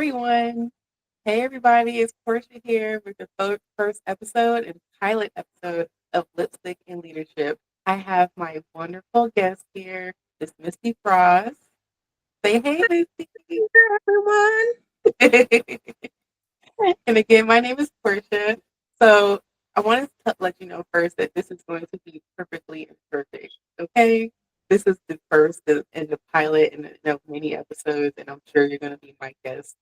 everyone. Hey, everybody. It's Portia here with the first episode and pilot episode of Lipstick and Leadership. I have my wonderful guest here, Miss Misty Frost. Say hey, Misty. Everyone. And again, my name is Portia. So I wanted to let you know first that this is going to be perfectly imperfect. Okay? This is the first and the pilot and of many episodes, and I'm sure you're going to be my guest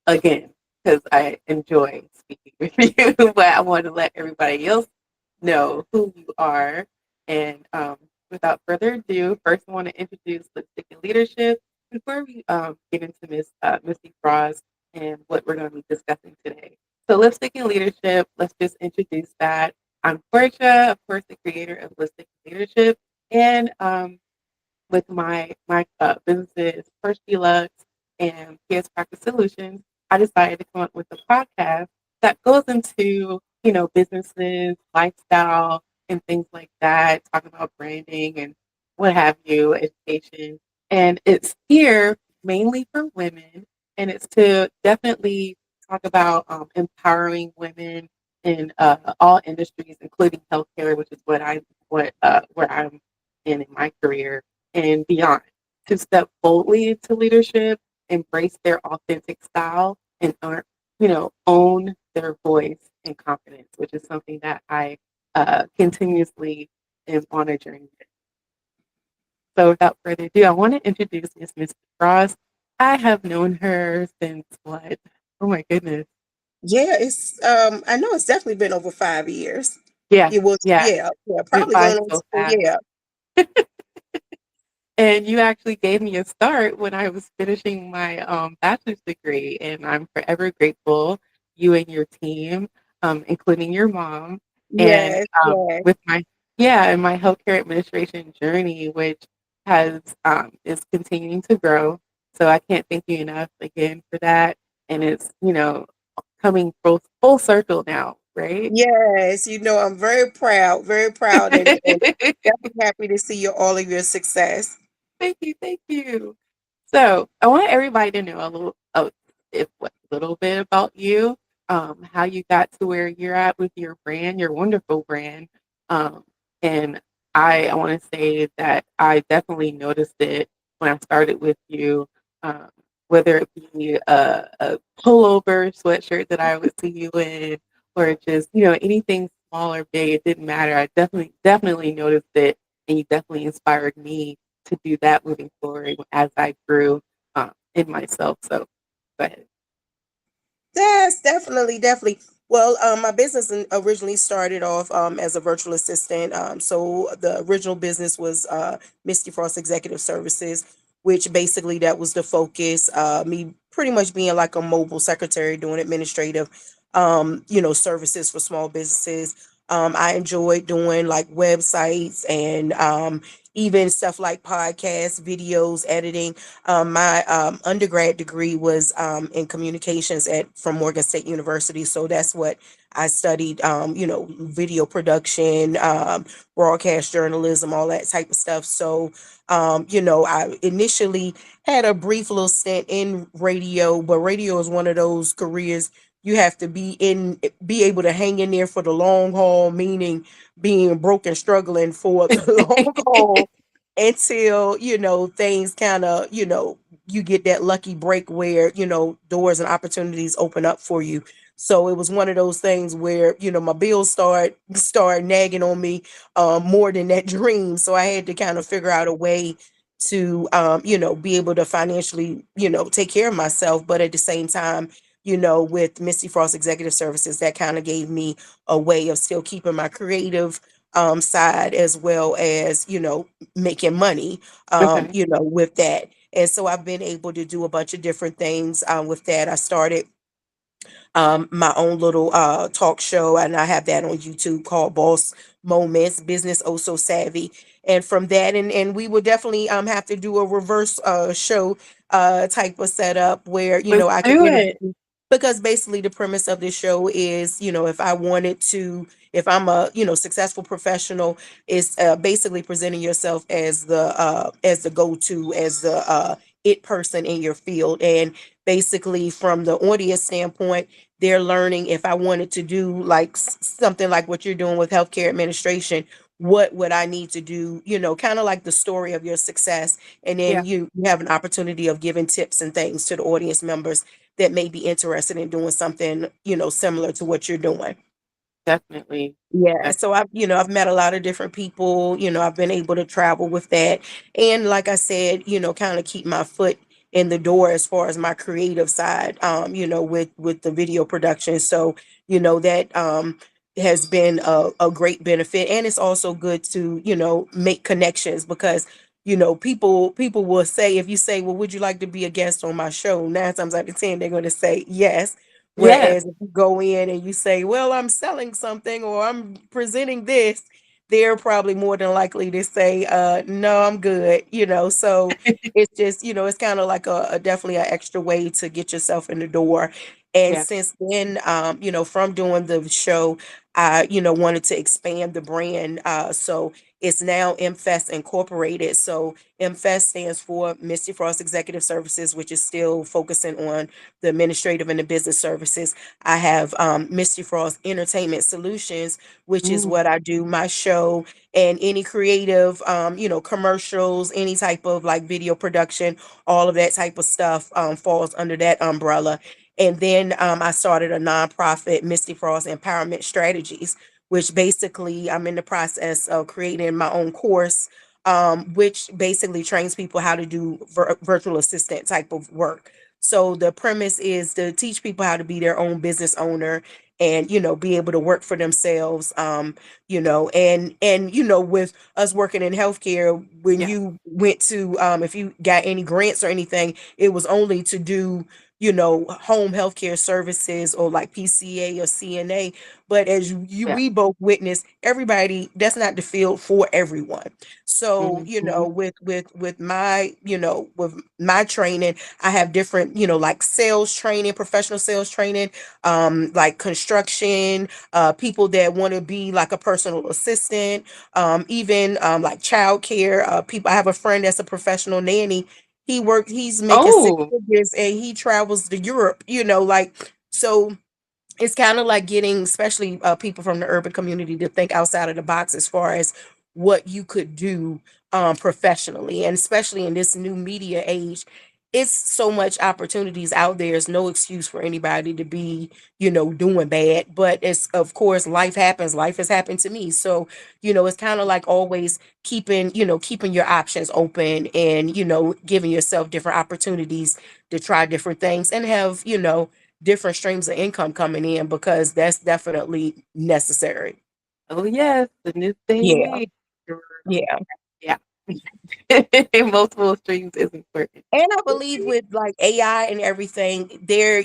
again because I enjoy speaking with you. But I want to let everybody else know who you are. And without further ado, first I want to introduce Lipstick and Leadership before we get into Misty Frost and what we're going to be discussing today. So, Lipstick and Leadership, let's just introduce that. I'm Portia, of course, the creator of Lipstick and Leadership, and with my businesses, Porshia Lux and PS Practice Solutions, I decided to come up with a podcast that goes into, businesses, lifestyle, and things like that, talking about branding and what have you, education. And it's here mainly for women, and it's to definitely talk about empowering women in all industries, including healthcare, which is where I'm in my career and beyond, to step boldly into leadership, embrace their authentic style, and own their voice and confidence, which is something that I continuously am on a journey with. So, without further ado, I want to introduce Miss Frost. I have known her since what? Oh my goodness! Yeah, it's I know it's definitely been over 5 years. Yeah, It was yeah. yeah, Went probably by going on so fast. yeah. And you actually gave me a start when I was finishing my bachelor's degree, and I'm forever grateful, you and your team, including your mom, and Yes, yes. with my yeah, and my healthcare administration journey, which is continuing to grow. So I can't thank you enough again for that, and it's coming full circle now, right? Yes, I'm very proud and definitely happy to see all of your success. Thank you, thank you. So I want everybody to know a little bit about you, how you got to where you're at with your brand, your wonderful brand. Um, and I want to say that I definitely noticed it when I started with you, um, whether it be a pullover sweatshirt that I would see you in, or just anything small or big, it didn't matter. I definitely noticed it, and you definitely inspired me to do that moving forward as I grew in myself. So go ahead. Yes, definitely, definitely. Well, my business originally started off as a virtual assistant. So the original business was Misty Frost Executive Services, which basically that was the focus. Me pretty much being like a mobile secretary doing administrative, services for small businesses. I enjoyed doing like websites and even stuff like podcasts, videos, editing. My undergrad degree was in communications at from Morgan State University, so that's what I studied. Video production, broadcast journalism, all that type of stuff. So, I initially had a brief little stint in radio, but radio is one of those careers you have to be able to hang in there for the long haul, meaning being broke and struggling for the long haul until things kind of you get that lucky break where doors and opportunities open up for you. So it was one of those things where my bills start nagging on me more than that dream. So I had to kind of figure out a way to be able to financially take care of myself, but at the same time with Misty Frost Executive Services, that kind of gave me a way of still keeping my creative side as well as making money Okay. with that. And so I've been able to do a bunch of different things with that. I started my own little talk show, and I have that on YouTube called Boss Moments, Business Oh So Savvy. And from that, and we would definitely have to do a reverse show type of setup where Let's I can do it. interview, because basically the premise of this show is if I wanted to, if I'm a successful professional, is basically presenting yourself as the go-to, as the it person in your field. And basically, from the audience standpoint, they're learning if I wanted to do like something like what you're doing with healthcare administration, what would I need to do, kind of like the story of your success. And Yeah, then you have an opportunity of giving tips and things to the audience members that may be interested in doing something, similar to what you're doing. definitely. Yeah, Def- so I've met a lot of different people, I've been able to travel with that. And like I said, kind of keep my foot in the door as far as my creative side, with the video production. So, that has been a great benefit. And it's also good to, make connections because people will say, if you say, well, would you like to be a guest on my show? 9 times out of 10, they're going to say yes. Yes. Whereas if you go in and you say, well, I'm selling something or I'm presenting this, they're probably more than likely to say, no, I'm good, So it's just, it's kind of like a definitely an extra way to get yourself in the door. And Yeah. since then, from doing the show, I, wanted to expand the brand. So it's now MFEST Incorporated. So MFEST stands for Misty Frost Executive Services, which is still focusing on the administrative and the business services. I have Misty Frost Entertainment Solutions, which is Mm, what I do, my show, and any creative, commercials, any type of like video production, all of that type of stuff falls under that umbrella. And then I started a nonprofit, Misty Frost Empowerment Strategies, which basically I'm in the process of creating my own course, which basically trains people how to do virtual assistant type of work. So the premise is to teach people how to be their own business owner and be able to work for themselves. And with us working in healthcare, when yeah. you went to if you got any grants or anything, it was only to do home healthcare services or like PCA or CNA. But as Yeah. we both witnessed, everybody, that's not the field for everyone. So Hmm. with my with my training, I have different, like sales training, professional sales training, like construction, people that want to be like a personal assistant, even like childcare, people. I have a friend that's a professional nanny. He's making six Oh, figures and he travels to Europe, like so it's kind of like getting especially people from the urban community to think outside of the box as far as what you could do professionally, and especially in this new media age, it's so much opportunities out there. There's no excuse for anybody to be doing bad, but it's, of course, life happens. Life has happened to me, so it's kind of like always keeping your options open, and giving yourself different opportunities to try different things and have different streams of income coming in, because that's definitely necessary. oh yes, the new day and Yeah, age. Sure. yeah. Yeah. Multiple streams is important. And I believe Okay. with like AI and everything, they're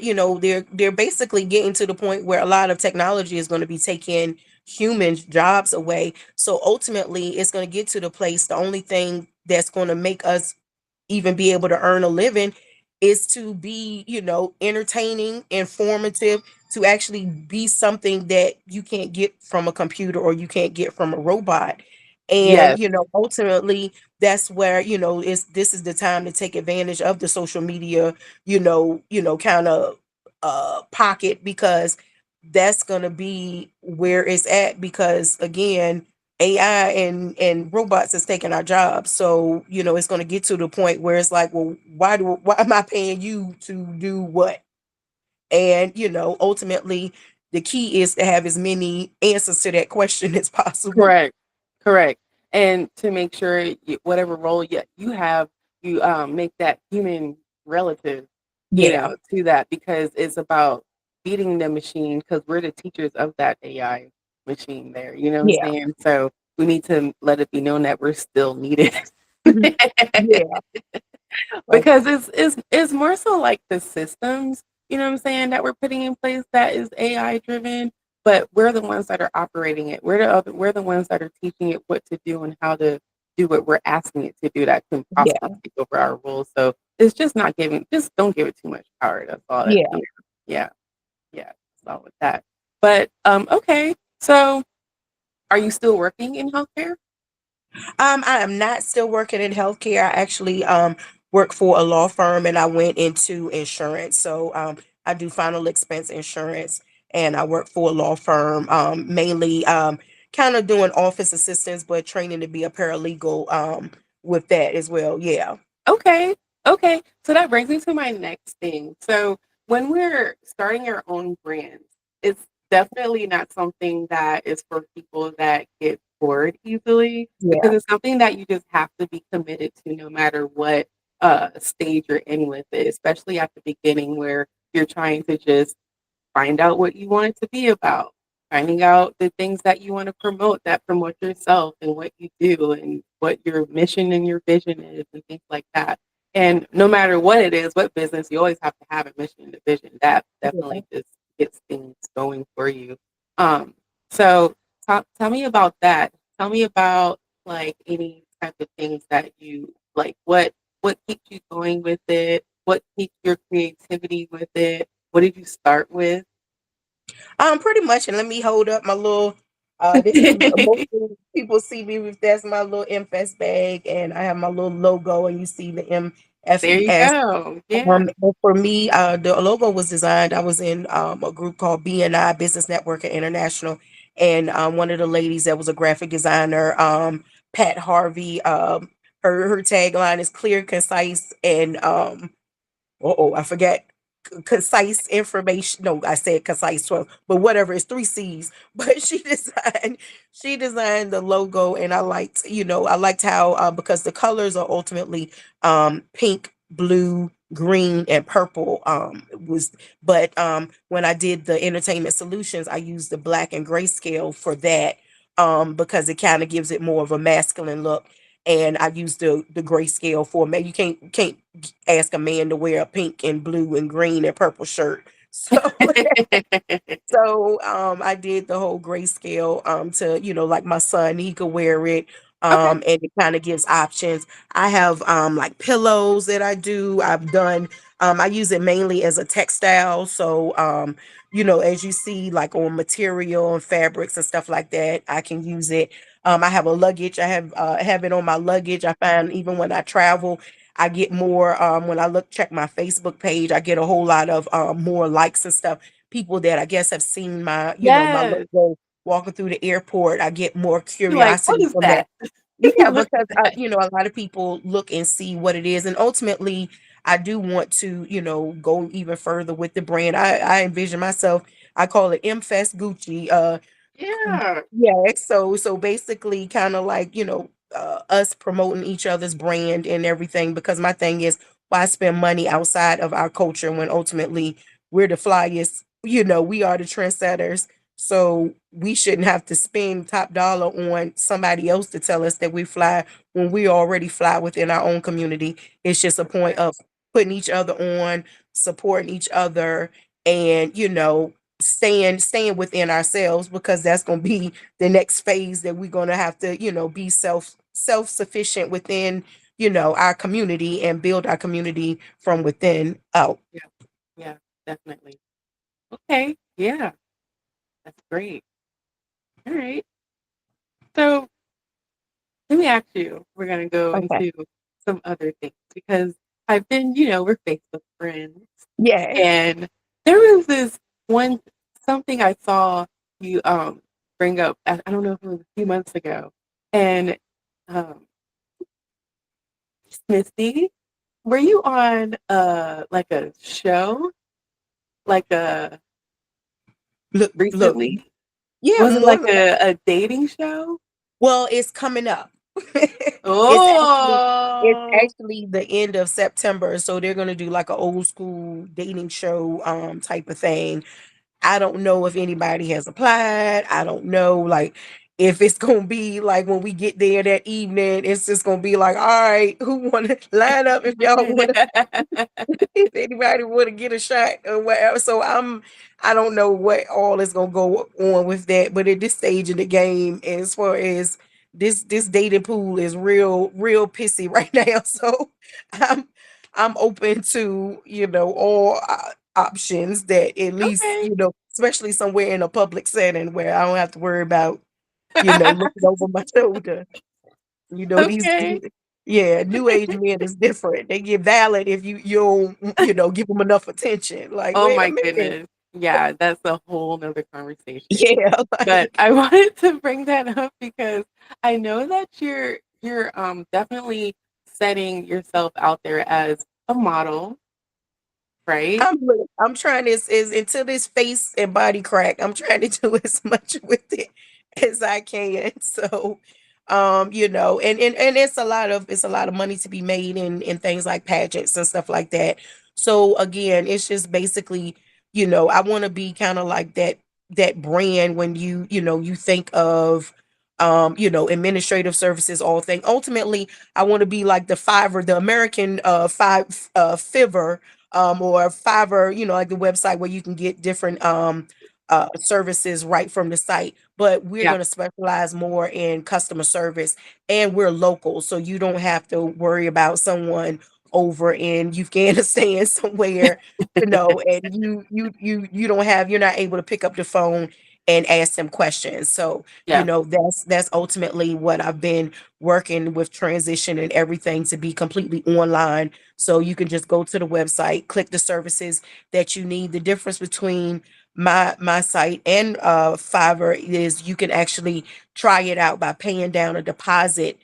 basically getting to the point where a lot of technology is going to be taking human jobs away. So ultimately, it's going to get to the place. The only thing that's going to make us even be able to earn a living is to be, entertaining, informative, to actually be something that you can't get from a computer or you can't get from a robot. And, Yes. ultimately, that's where, is this is the time to take advantage of the social media, kind of pocket, because that's gonna be where it's at, because again, AI and robots is taking our jobs. So, it's going to get to the point where it's like, well, why am I paying you to do what? And, ultimately the key is to have as many answers to that question as possible. Correct. Correct. And to make sure whatever role you have, you make that human relative, Yeah. to that, because it's about feeding the machine, because we're the teachers of that AI machine there. You know what I'm Yeah. saying? So we need to let it be known that we're still needed. Yeah. Like, Because it's more so like the systems, you know what I'm saying, that we're putting in place that is AI driven, but we're the ones that are operating it. We're the ones that are teaching it what to do and how to do what we're asking it to do, that can possibly yeah. take over our roles. So it's just not giving, just don't give it too much power. That's all that, Yeah. yeah, yeah, that's all with that. But okay. So are you still working in healthcare? I am not still working in healthcare. I actually worked for a law firm and I went into insurance. So I do final expense insurance and I work for a law firm, mainly kind of doing office assistance, but training to be a paralegal with that as well. Yeah. Okay. Okay. So that brings me to my next thing. So when we're starting our own brands, it's definitely not something that is for people that get bored easily because Yeah. it's something that you just have to be committed to no matter what stage you're in with it, especially at the beginning where you're trying to just find out what you want it to be about, finding out the things that you want to promote that promote yourself and what you do and what your mission and your vision is and things like that. And no matter what it is, what business, you always have to have a mission and a vision. That Yeah. definitely just gets things going for you. Um, so tell me about that. Tell me about like any type of things that you like. What keeps you going with it? What keeps your creativity with it? What did you start with? Pretty much, and let me hold up my little. This is most of people see me with that's my little MFEST bag, and I have my little logo, and you see the There you MFES. go. Yeah. And for me, the logo was designed. I was in a group called BNI Business Network and International, and one of the ladies that was a graphic designer, Pat Harvey. Her tagline is clear, concise, and I forget concise information. No, I said concise 12, but whatever, it's three C's. But she designed the logo, and I liked how because the colors are ultimately pink, blue, green, and purple. Was But when I did the entertainment solutions, I used the black and gray scale for that. Because it kind of gives it more of a masculine look, and I used the grayscale for man. You can't ask a man to wear a pink and blue and green and purple shirt. So I did the whole grayscale to like my son, he could wear it. Okay. And it kind of gives options. I have like pillows that I do. I've done I use it mainly as a textile. So as you see like on material and fabrics and stuff like that, I can use it. I have a luggage. I have it on my luggage. I find even when I travel, I get more when I check my Facebook page, I get a whole lot of more likes and stuff. People that I guess have seen my Yes. logo walking through the airport. I get more You're like, what curiosity is from that. that? Yeah, What because is that? a lot of people look and see what it is, and ultimately, I do want to go even further with the brand. I envision myself. I call it MFest Gucci. Yeah. Yeah, so basically kind of like, us promoting each other's brand and everything, because my thing is, why spend money outside of our culture when ultimately we're the flyest, we are the trendsetters. So we shouldn't have to spend top dollar on somebody else to tell us that we fly when we already fly within our own community. It's just a point Correct. of putting each other on, supporting each other, and staying within ourselves, because that's going to be the next phase, that we're going to have to be self-sufficient within our community, and build our community from within out. Yeah. Yeah. Definitely. Okay. Yeah. That's great. All right. So let me ask you, we're going to go Okay. into some other things because I've been, we're Facebook friends. Yeah. And there was this one something I saw you bring up. I don't know if it was a few months ago, and um, Misty, were you on like a show like Look. recently? Yeah, Was it more like than a dating show? well, it's coming up. it's actually it's Oh, actually the end of September, so they're going to do like an old school dating show type of thing. I don't know if anybody has applied. I don't know, like, if it's gonna be like when we get there that evening, it's just gonna be like, all right, who wanna line up if y'all wanna if anybody wanna get a shot or whatever. So I don't know what all is gonna go on with that, but at this stage in the game, as far as this dating pool is real pissy right now. So I'm I'm open to all options, that at least okay. especially somewhere in a public setting where I don't have to worry about looking over my shoulder. These Okay. Yeah, new age men is different. They get valid if you don't, give them enough attention. Like, Oh wait a my minute. goodness. Yeah, that's a whole nother conversation. Yeah, But like I wanted to bring that up because I know that you're definitely setting yourself out there as a model, right? I'm trying this is until this face and body crack. I'm trying to do as much with it as I can. So, and it's a lot of money to be made in things like pageants and stuff like that. So again, it's just basically, I want to be kind of like that brand when you think of administrative services, all things. Ultimately, I want to be like the Fiverr, the American Fiverr, or Fiverr, like the website where you can get different services right from the site. But we're Yeah. going to specialize more in customer service, and we're local, so you don't have to worry about someone over in Afghanistan somewhere, and you're not able to pick up the phone and ask them questions. So, Yeah. that's ultimately what I've been working with, transition and everything to be completely online, so you can just go to the website, click the services that you need. The difference between my site and Fiverr is you can actually try it out by paying down a deposit,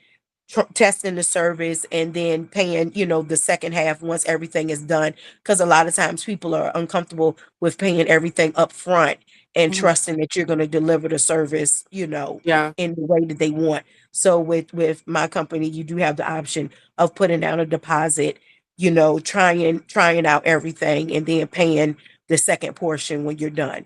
testing the service, and then paying, the second half once everything is done. Because a lot of times people are uncomfortable with paying everything up front and Mhm. trusting that you're going to deliver the service, Yeah. in the way that they want. So with my company, you do have the option of putting down a deposit, trying out everything, and then paying the second portion when you're done.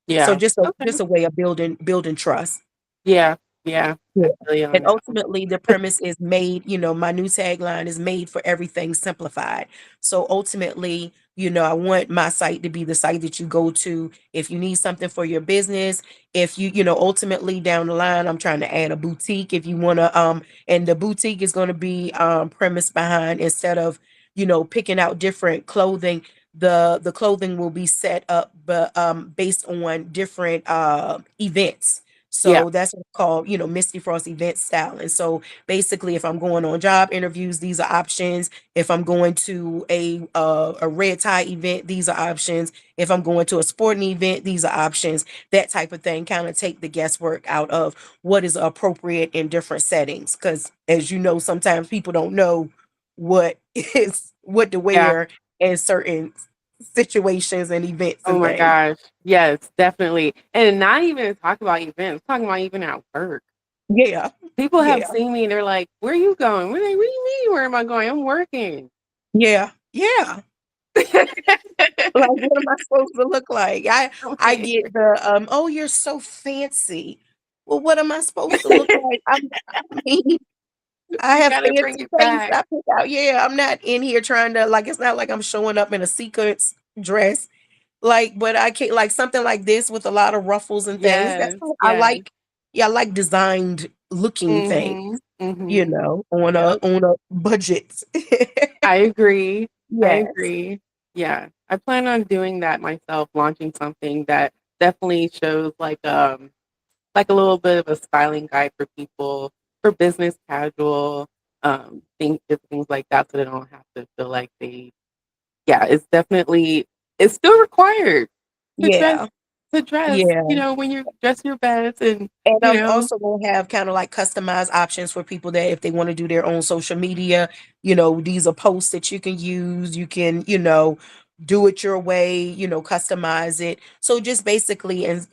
So Yeah. just a Okay. just a way of building trust. Yeah. Yeah. Yeah. I feel you on And that one. ultimately, the premise is made, my new tagline is made for everything simplified. So ultimately, I want my site to be the site that you go to if you need something for your business. If ultimately down the line, I'm trying to add a boutique if you want to, and the boutique is going to be premise behind, instead of, picking out different clothing, the clothing will be set up, but based on different events. Yeah. So that's what's called, Misty Frost event style. And so basically, if I'm going on job interviews, these are options. If I'm going to a red tie event, these are options. If I'm going to a sporting event, these are options. That type of thing, kind of take the guesswork out of what is appropriate in different settings. Because as you know, sometimes people don't know what is what to Yeah. wear in certain situations and events Oh and my things. gosh. Yes, definitely. And not even talk about events, talking about even at work. Yeah, People have yeah. seen me and they're like, "Where are you going?" What do you mean? Where am I going? I'm working. Yeah, yeah. Like, what am I supposed to look like? I Right. get the oh, you're so fancy. Well, what am I supposed to look like? I mean, I You have gotta bring fancy it taste. back. I pick out. Yeah, I'm not in here trying to, like, it's not like I'm showing up in a sequence dress. Like, but I can't, like, something like this with a lot of ruffles and things. That's Yes, what I yes. like. Yeah, I like designed looking things, Mhm, mhm. on Yep. a budget. I agree. I Yes. agree. Yeah. I plan on doing that myself, launching something that definitely shows like a little bit of a styling guide for people for business casual, things like that so they don't have to feel like they yeah, it's still required to dress Yeah. to dress, Yeah. when you dress your best and And you I'm know also gonna have kind of like customized options for people that if they want to do their own social media, these are posts that you can use. You can, do it your way, customize it. So just basically, and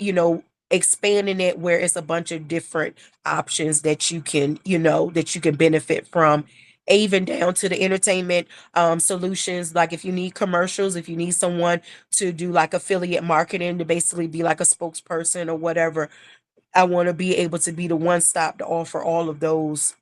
expanding it where it's a bunch of different options that you can benefit from. Even down to the entertainment solutions. Like if you need commercials, if you need someone to do like affiliate marketing to basically be like a spokesperson or whatever, I want to be able to be the one stop to offer all of those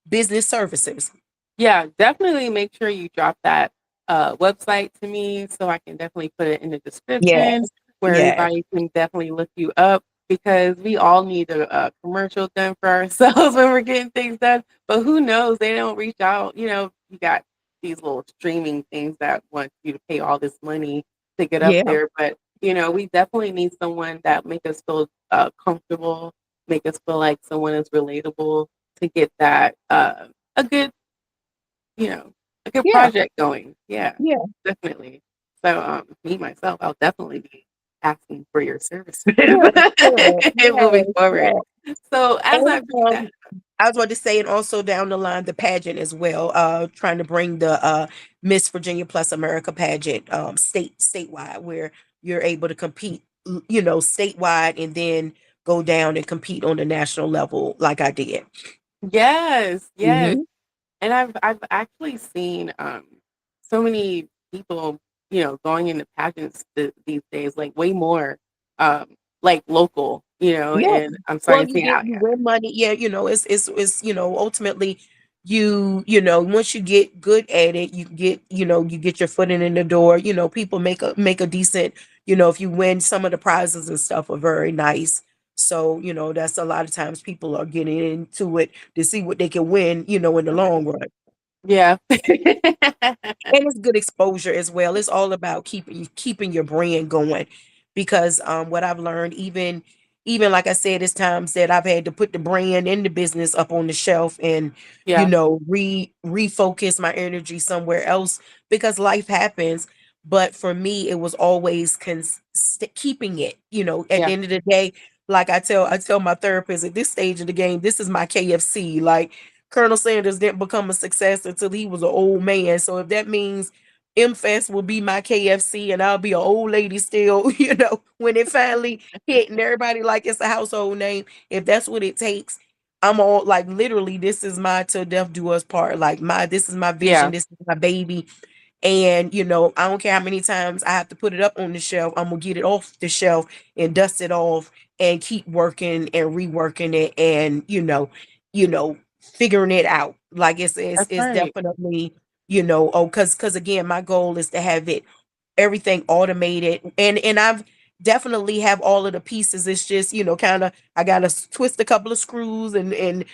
business services. Yeah, definitely make sure you drop that website to me so I can definitely put it in the description Yes, where yes, everybody can definitely look you up because we all need a commercial done for ourselves when we're getting things done. But who knows? They don't reach out. You got these little streaming things that want you to pay all this money to get up yeah, there. But, we definitely need someone that make us feel comfortable, make us feel like someone is relatable to get that a good a good Yeah. project going. Yeah, Yeah. definitely. So, me myself, I'll definitely be asking for your services Good. Good. and moving Yes. forward. Yes. So, as I And bring that, I was about to say, and also down the line, the pageant as well. Trying to bring the Miss Virginia Plus America pageant statewide, where you're able to compete, statewide, and then go down and compete on the national level, like I did. yes, yes. Hmm. And I've actually seen so many people, going into pageants these days, like way more like local, Yeah. and I'm Well, starting to you see get out. you Yeah. win money. Yeah, it's ultimately you once you get good at it, you get your foot in the door. People make a decent, if you win, some of the prizes and stuff are very nice. So, that's a lot of times people are getting into it to see what they can win, in the long run. Yeah. And it's good exposure as well. It's all about keeping your brand going, because what I've learned, even like I said, it's times that I've had to put the brand and the business up on the shelf, and Yeah. refocus my energy somewhere else, because life happens. But for me, it was always keeping it. At the Yeah. end of the day, like I tell my therapist, at this stage of the game, this is my KFC. Like, Colonel Sanders didn't become a success until he was an old man. So if that means MFEST will be my KFC and I'll be an old lady still, when it finally hit and everybody like it's a household name, if that's what it takes, I'm all like, literally, this is my till death do us part. Like, this is my vision, Yeah. this is my baby. And I don't care how many times I have to put it up on the shelf, I'm gonna get it off the shelf and dust it off and keep working and reworking it, and you know, figuring it out. Like, That's it's right. definitely, oh, because again, my goal is to have it everything automated, and I've definitely have all of the pieces. It's just, kind of, I gotta twist a couple of screws, and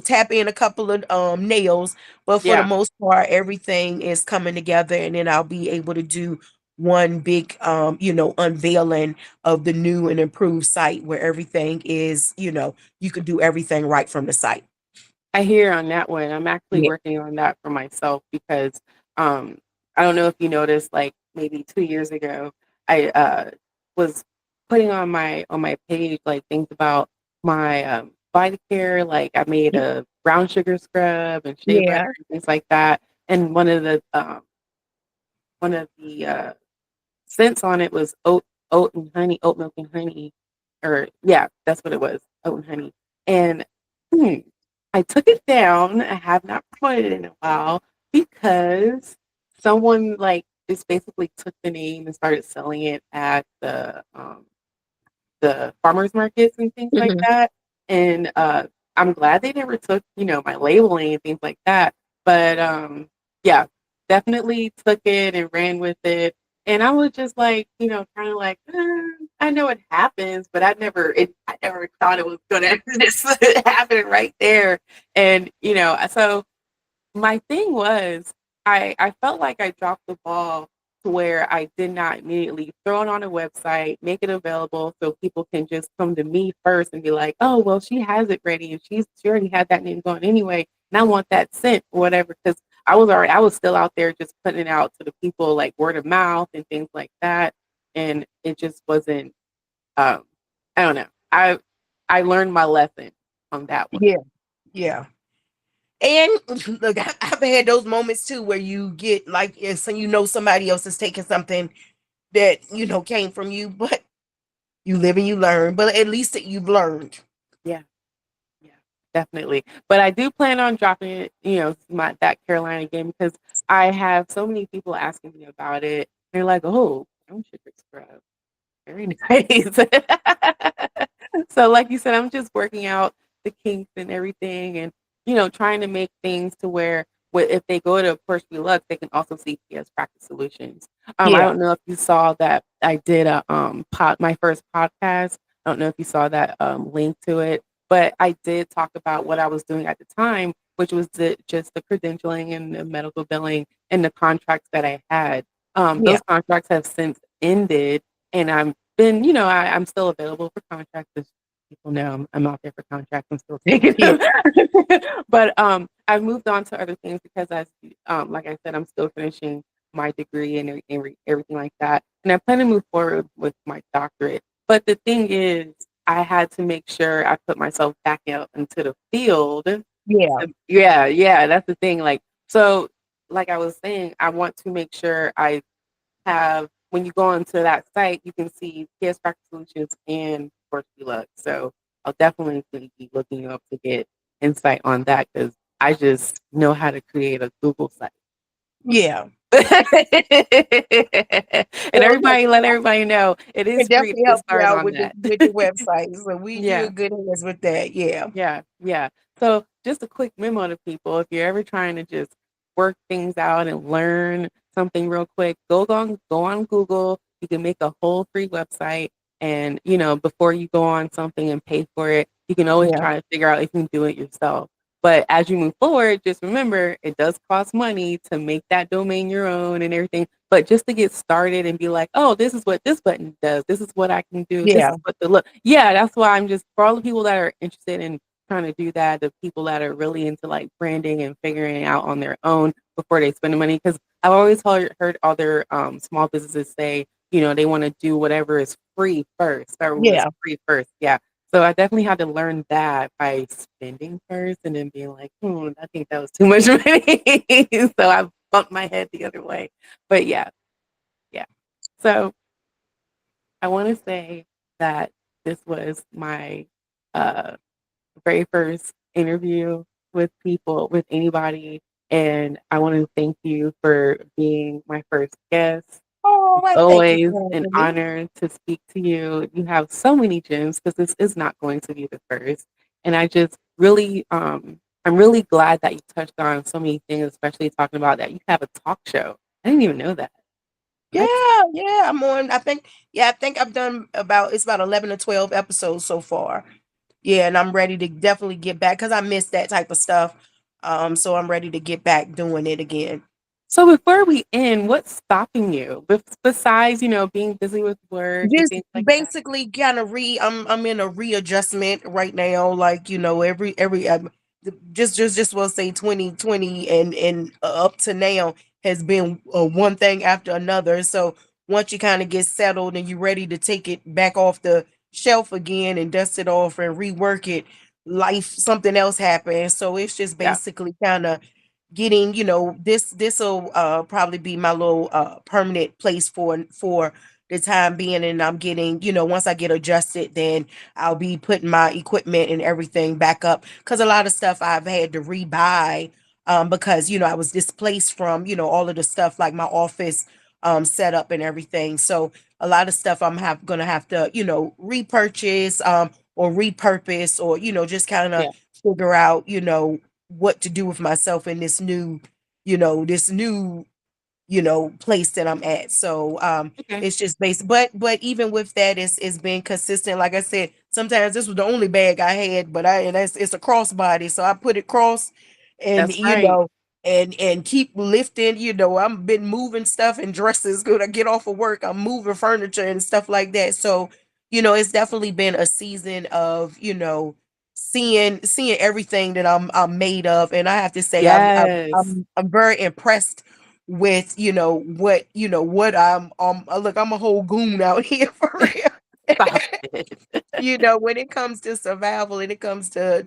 tap in a couple of nails, but for the Yeah. most part, everything is coming together, and then I'll be able to do one big unveiling of the new and improved site, where everything is, you could do everything right from the site. I hear on that one. I'm actually Yeah. working on that for myself because um I don't know if you noticed, like maybe 2 years ago, I was putting on my page like things about my body care. Like I made a brown sugar scrub and shea butter Yeah. and things like that. And one of the scents on it was oat and honey, oat milk and honey, or yeah, that's what it was, oat and honey. And hmm, I took it down. I have not promoted it in a while because someone like just basically took the name and started selling it at the farmers markets and things like Mhm. that. And I'm glad they never took, my labeling and things like that. But yeah, definitely took it and ran with it. And I was just like, kind of like, I know it happens, but I never thought it was gonna just happen right there. And so my thing was, I felt like I dropped the ball to where I did not immediately throw it on a website, make it available so people can just come to me first and be like, "Oh, well, she has it ready and she already had that name going anyway, and I want that scent or whatever." Because I was still out there just putting it out to the people like word of mouth and things like that, and it just wasn't. Um, I don't know. I learned my lesson on that one. Yeah. Yeah. And look, I've had those moments too, where you get like, so somebody else is taking something that came from you, but you live and you learn. But at least that you've learned. Yeah. Yeah, definitely. But I do plan on dropping it, my that Carolina game because I have so many people asking me about it. They're like, "Oh, brown sugar scrub, very nice." So, like you said, I'm just working out the kinks and everything, and trying to make things to where if they go to Porshia B, they can also see PS Practice Solutions. I Yeah. don't know if you saw that I did a my first podcast. I don't know if you saw that link to it, but I did talk about what I was doing at the time, which was just the credentialing and the medical billing and the contracts that I had. Yeah. Those contracts have since ended, and I'm still available for contracts people know I'm out there for contracts. I'm still taking Yeah, them. But I've moved on to other things because like I said, I'm still finishing my degree and everything like that. And I plan to move forward with my doctorate. But the thing is, I had to make sure I put myself back out into the field. yeah, Yeah, yeah, that's the thing. Like, so, like I was saying, I want to make sure I have when you go onto that site, you can see PS Practice Solutions and Porshia B. So I'll definitely be looking up to get insight on that because I just know how to create a Google site. yeah. And Well, look, everybody let everybody know it can is free to definitely get help you started out on with that. the website. So you Yeah. in good hands with that. Yeah. Yeah, yeah. So just a quick memo to people, if you're ever trying to just work things out and learn something real quick, go on Google. You can make a whole free website and before you go on something and pay for it, you can always Yeah. try to figure out if you can do it yourself. But as you move forward, just remember it does cost money to make that domain your own and everything. But just to get started and be like, oh, this is what this button does. This is what I can do. This Yeah. is what the look. Yeah, that's why I'm just for all the people that are interested in trying to do that, the people that are really into like branding and figuring it out on their own before they spend the money. Because I've always heard other small businesses say, they want to do whatever is free first, start with what's Yeah. free first. Yeah. So I definitely had to learn that by spending first and then being like, I think that was too much money. So I bumped my head the other way. But yeah, yeah. So I want to say that this was my uh, very first interview with anybody. And I want to thank you for being my first guest. Oh, It's I thank you always for an having me. honor to speak to you. You have so many gems because this is not going to be the first. And I just really, I'm really glad that you touched on so many things, especially talking about that you have a talk show. I didn't even know that. What? Yeah, yeah. I'm on. I think I've done it's about 11 or 12 episodes so far. Yeah, and I'm ready to definitely get back because I miss that type of stuff. So I'm ready to get back doing it again. So before we end, what's stopping you besides, being busy with work and Just things like that? basically kind of I'm in a readjustment right now, like every just we'll say 2020 and up to now has been one thing after another. So once you kind of get settled and you're ready to take it back off the shelf again and dust it off and rework it, life something else happens. So it's just Yeah, basically kind of getting, this will probably be my little permanent place for the time being. And I'm getting, once I get adjusted, then I'll be putting my equipment and everything back up because a lot of stuff I've had to rebuy because I was displaced from all of the stuff like my office setup and everything. So a lot of stuff gonna have to repurchase or repurpose or just kind of yeah. figure out what to do with myself in this new place that I'm at. So Okay. it's just basic. But even with that, it's been consistent. Like I said, sometimes this was the only bag I had, but it's a crossbody. So I put it cross and That's right. and keep lifting, I'm been moving stuff and dresses. Good. I get off of work, I'm moving furniture and stuff like that. So, it's definitely been a season of, seeing everything that I'm made of. And I have to say Yes. I'm very impressed with what look, I'm a whole goon out here for real. Stop it. When it comes to survival and it comes to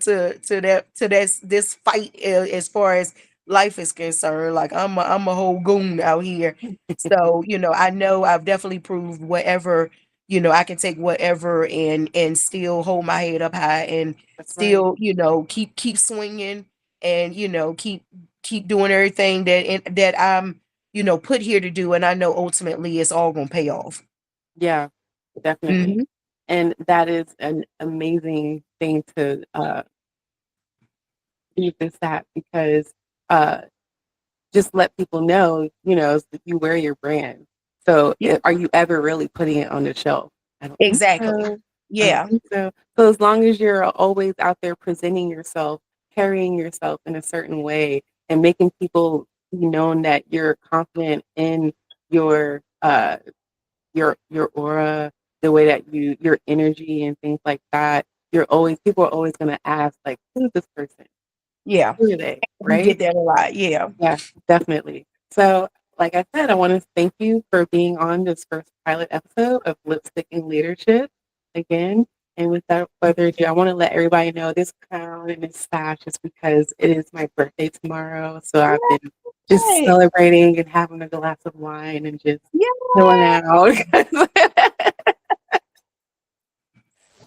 this fight, as far as life is concerned, like I'm a whole goon out here. So I know I've definitely proved whatever, I can take whatever and still hold my head up high and That's right. still keep swinging and keep doing everything that I'm put here to do. And I know ultimately it's all gonna pay off. Yeah, definitely. Hmm. And that is an amazing thing to leave this at because uh just let people know, that you wear your brand. So Yeah, are you ever really putting it on the shelf? I don't think exactly. so. I don't Yeah. think so. So as long as you're always out there presenting yourself, carrying yourself in a certain way, and making people be known that you're confident in your your aura, the way that your energy and things like that, people are always going to ask, like, who's this person? Yeah, Who are they? we Right? get that a lot. Yeah. Yeah, definitely. So, like I said, I want to thank you for being on this first pilot episode of Lipsticking Leadership again. And without further ado, I want to let everybody know this crown and this sash is because it is my birthday tomorrow. So I've been just Yay! celebrating and having a glass of wine and just chilling Yay! out.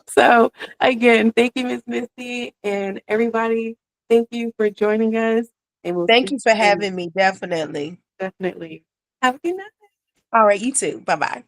So again, thank you, Miss Misty, and everybody. Thank you for joining us, and we'll Thank see you for you soon. having me. Definitely. Definitely. Have a good night. All right, you too. Bye bye.